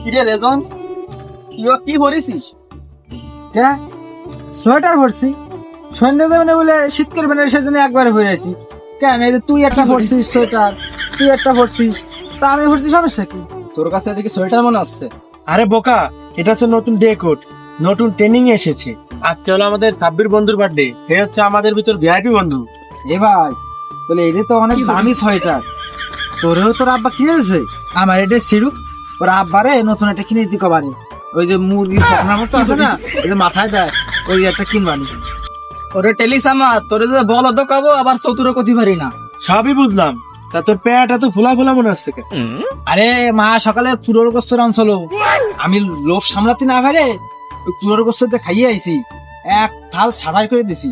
কিরে রেজন, কি ভরিছিস? কে সোয়েটার ভরছি, সন্ধ্যা দেবে না বলে শীত করবে না সেজন্য একবারে ভরে আছি। কেন এই যে তুই একটা ভরছিস সোয়েটার, তুই একটা ভরছিস, তা আমি ভরছি, সমস্যা কি? তোর কাছে এদিকে সোয়েটার মনে হচ্ছে। আরে বোকা, এটা হচ্ছে নতুন ডে কোড, নতুন ট্রেনিং এসেছে। আজকে হলো আমাদের সাব্বির বন্ধুর বার্থডে। এ হচ্ছে আমাদের ভিতর ভিআইপি বন্ধু। এ ভাই বলে এটা তো অনেক দামি সোয়েটার, তোরেও তোর আব্বা কিনেছে, আমার এটা সিরুক, ওর আব্বারে নতুন একটা কিনে দিতে কবানি। ওই যে মুরগির পাখনার মতো আছে না, ওই যে মাথায় দেয়, ওই একটা কিনবানি। ওরে টেলিস আমার, তোরে যে বলো তো কব, আবার চতুরও কতি পারি না। সবই বুঝলাম, তা তোর পেয়াটা তো ফুলা ফুলা মনে হচ্ছে কেন? আরে মা সকালে তুরোর গোস্ত রাঁধছিল, আমি লোক সামলাতে না পারে ওই তুরোর গোস্ততে খাইয়ে আইছি, এক থাল সারাই করে দিছি।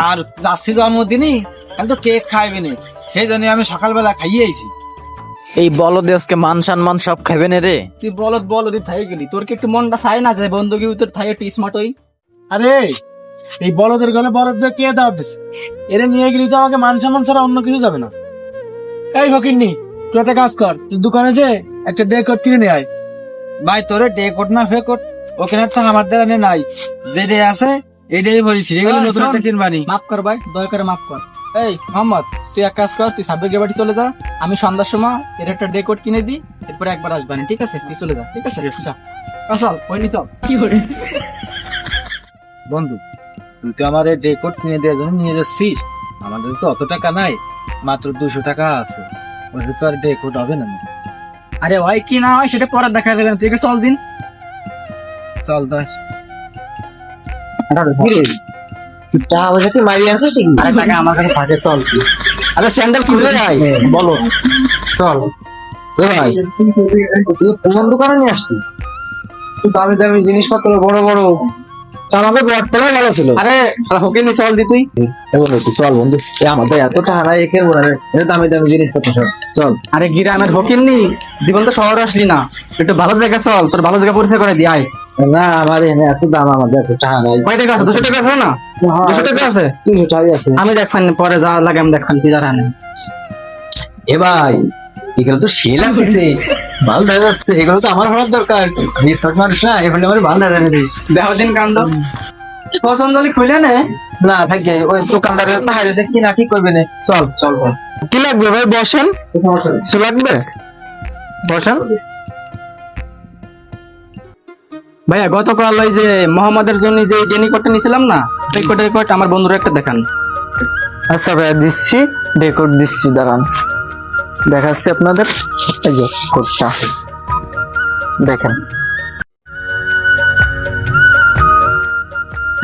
আর যাচ্ছি জন্মদিনই, তাহলে তো কেক খাইবে না, সেই জন্য আমি সকালবেলা খাইয়ে আইছি। এই বলদে আজকে মান সম্মান সব খাবে না রে। তুই বলদ থাই গেলি, তোর কি একটু মনটা চাই না যে বন্ধু কি তোর থাই একটু স্মার্ট হই? আরে এই বলদের গলে বলদ কে দাও দিচ্ছে? এরে নিয়ে গেলি তো আমাকে মান সম্মান ছাড়া অন্য কিছু যাবে না। এই ফকিন্নি, তুই একটা কাজ কর, তুই দোকানে যে একটা ডে কোড কিনে নিয়ে আয়। ভাই তোরে ডে কোট না ফে কোট ওখানে তো আমার দ্বারা নাই, যে ডে আছে এটাই ভরিছি, এগুলো নতুন একটা কিনবানি। মাফ কর ভাই, দয়া করে মাফ কর। এই মোহাম্মদ, তুই এক কাজ কর, তুই সাব্বির বাড়ি চলে যা, আমি সন্ধ্যার সময় এর একটা ডে কোড কিনে দিই, এরপরে একবার আসবানি, ঠিক আছে? তুই চলে যা, ঠিক আছে? যা চল, ওই নি চল। কি করে বন্ধু, তুই তো আমার ডে কোট কিনে দেওয়ার জন্য নিয়ে যাচ্ছিস, আমাদের তো অত টাকা নাই, মাত্র 200 টাকা আছে, ওই তো আর ডে কোট হবে না। আরে ভাই, কি না হয় সেটা পরে দেখা যাবে না, তুই চল দিন। চল দশ টাকা আমার কাছে থাকে, চল। আরে স্যান্ডেল খুলে যায়, বলো চল। ভাই তুই কোন দোকানে নিয়ে আসতি? দামি দামি জিনিসপত্র বড় বড়, আমাদের বর্তমানে ভালো ছিল। আরে হোকে নি, চল দি তুই। চল বন্ধু, আমাদের এত টাকা নাই, দামি দামি জিনিসপত্র চল। আরে গ্রামের হোকেন নি, জীবন তো শহরে আসলি না, একটু ভালো জায়গা চল, তোর ভালো জায়গা পরিচয় করে দি, আয়। না আমার এখানে এত দাম, আমাদের এত টাকা নাই। কয় টাকা আছে? 200 টাকা আছে না? 200 টাকা আছে, 300 টাকাই আছে। আমি দেখবেন পরে যা লাগে আমি দেখবেন, তুই যারা নেই। এ ভাই এগুলো তো সে লাগতেছে, ভালো দেখা যাচ্ছে, এগুলো তো আমার হওয়ার দরকার, রিসর্ট মানুষ না, এগুলো আমার ভালো দেখা যাবে। দেখো দিন কাণ্ড, পছন্দ হলে খুলে নে। না থাকে ওই দোকানদারের তো হারিয়েছে, কি না কি করবে না, চল চল। কি লাগবে ভাই? বসেন, কিছু লাগবে? বসেন। ভাইয়া গতকাল ওই যে মোহাম্মদের জন্য যে ডেনি কোটটা নিয়েছিলাম না, ওই কোট আমার বন্ধুরা একটা দেখান। আচ্ছা ভাইয়া দিচ্ছি, ডেকোড দিচ্ছি, দাঁড়ান দেখাচ্ছি আপনাদের। এই যে কোডটা দেখেন।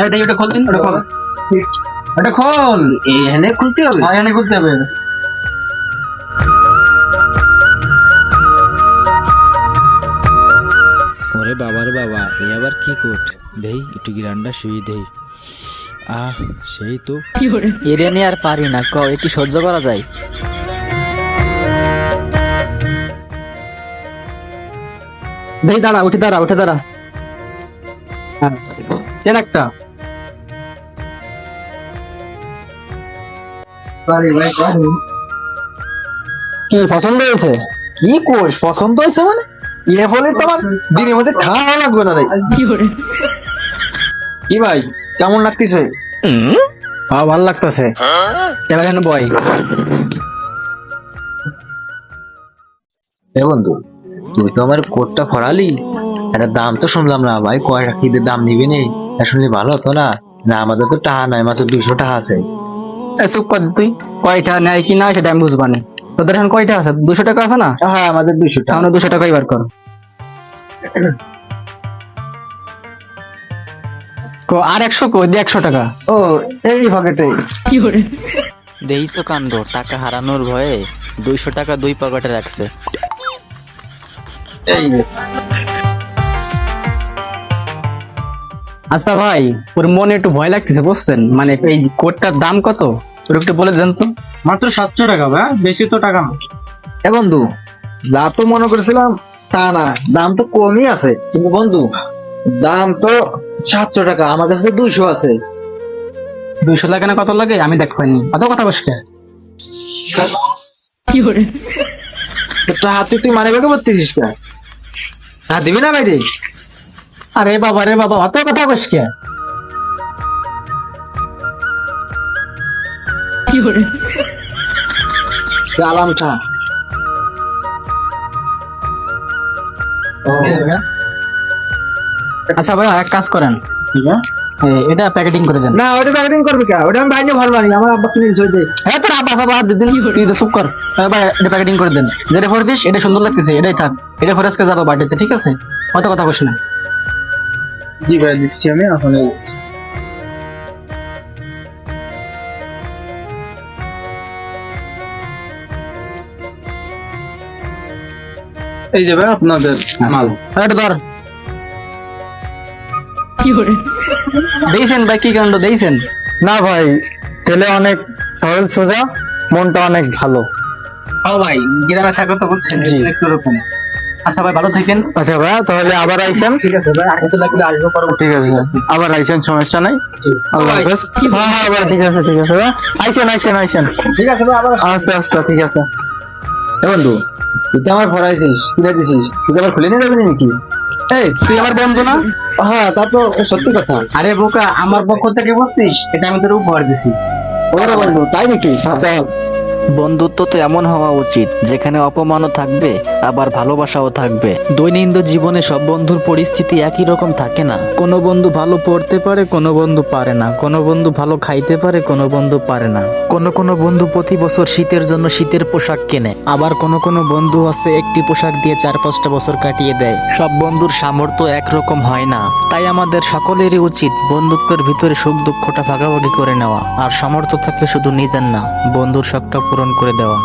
এই দেখ, ওটা খোল দিন, ওটা খোল, ওটা খোল, এখানে খুলতে হবে, এখানে খুলতে হবে। ওরে বাবার বাবা, এ আবার কি কোট? দেই একটু গিরান্ডা শুয়ে দেই। সেই তো। এরে নিয়ে আর পারি না, ক এ কি সহ্য করা যায়? দেই দাঁড়া, উঠে দাঁড়া, উঠে দাঁড়া। চেন একটা। কি পছন্দ হয়েছে? কি কোষ পছন্দ হয়েছে মানে? ইয়ে বলে তোমার দিনের মধ্যে খাওয়া লাগবে না। কি ভাই কেমন লাগতেছে? হ্যাঁ ভালো লাগতেছে। এবার এখানে বয়। এ বন্ধু, তুই তো আমার কোটটা ফরালি, একটা দাম তো শুনলাম না ভাই, কয়টা কি দাম নিবি নি? শুনলে ভালো হতো না। না আমাদের তো টাকা নাই, মাত্র 200 টাকা আছে। চুপ কর তুই, কয়টা নেয় কি না সেটা আমি বুঝবানি। তোদের এখন কয়টা আছে? 200 টাকা আছে না? হ্যাঁ আমাদের 200 টাকা। আমরা 200 টাকাই বার কর। আর 100 কো, 100 টাকা। ও এই পকেটে। দেইছো কাণ্ড, টাকা হারানোর ভয়ে 200 টাকা 2 পকেটে রাখছে। এই আচ্ছা ভাই, ওর মনে একটু ভয় লাগতেছে বুঝছেন, মানে এই কোটটার দাম কত ওর একটু বলে দেন তো। মাত্র 700 টাকা ভাই, বেশি তো টাকা না। এ বন্ধু, যা তো মনে করেছিলাম তা না, দাম তো কমই আছে, কিন্তু বন্ধু দাম তো 700 টাকা, আমার কাছে 200 আছে। 200 লাগে না কত লাগে আমি দেখবানি, অত কথা বসকে। তো হাতে তুই মানে বেগে বলতেছিস কে? হ্যাঁ দিবি না বাইরে? আরে বাবা অত কথা কইস কে? আলামটা আচ্ছা ভাই এক কাজ করেন, এটা প্যাকেটিং করে দেন। না, ওটা প্যাকেটিং করবি কে? ওটা আমি বাইরে ভরবানি, আমার আব্বা কিনে দিছে ওইটাই। হ্যাঁ তোর আব্বা বাবা দিন তুই তো চুপ কর। ভাই এটা প্যাকেটিং করে দেন, যেটা ভরে দিস এটা সুন্দর লাগতেছে এটাই থাক, এটা ভরে আজকে যাবো বাড়িতে, ঠিক আছে? অত কথা কইস না। জি ভাই, দিচ্ছি আমি এখন। এই যে ভাই আপনাদের মাল। এটা ধর। দেখছেন ভাই কি কাণ্ড দেখছেন? না ভাই, ছেলে অনেক সরল সোজা, মনটা অনেক ভালো। ও ভাই গ্রামে থাকো তো বুঝছেন এরকম। আচ্ছা ভাই ভালো থাকেন। আচ্ছা ভাই, তাহলে আবার আইসেন। ঠিক আছে ভাই, আগে লাগলে আসবো পরবর্তী। ঠিক আছে, আবার আইসেন, সমস্যা নাই। আল্লাহ হাফেজ। হ্যাঁ হ্যাঁ ভাই, ঠিক আছে ভাই, আইসেন। ঠিক আছে ভাই, আবার। আচ্ছা ঠিক আছে। এ বন্ধু, তুই আমার ভরাইছিস, কিনে দিছিস, তুই আবার খুলে নিয়ে যাবি নাকি? এই তুই আমার বন্ধু না? হ্যাঁ, তা তো সত্যি কথা। আরে বোকা, আমার পক্ষ থেকে বলছিস, এটা আমি তোর উপহার দিছি। ওরে বন্ধু, তাই নাকি? আচ্ছা, বন্ধুত্ব তো এমন হওয়া উচিত যেখানে অপমানও থাকবে আবার ভালোবাসাও থাকবে। দৈনন্দিন জীবনে সব বন্ধুর পরিস্থিতি একই রকম থাকে না। কোনো বন্ধু ভালো পড়তে পারে, কোনো বন্ধু পারে না। কোনো বন্ধু ভালো খাইতে পারে, কোনো বন্ধু পারে না। কোনো বন্ধু প্রতি বছর শীতের জন্য শীতের পোশাক কেনে, আবার কোনো বন্ধু আছে একটি পোশাক দিয়ে 4-5টা বছর কাটিয়ে দেয়। সব বন্ধুর সামর্থ্য একরকম হয় না, তাই আমাদের সকলেরই উচিত বন্ধুত্বের ভিতরে সুখ দুঃখটা ভাগাভাগি করে নেওয়া, আর সামর্থ্য থাকলে শুধু নিজের না বন্ধুর শখটা পূরণ করে দেওয়া।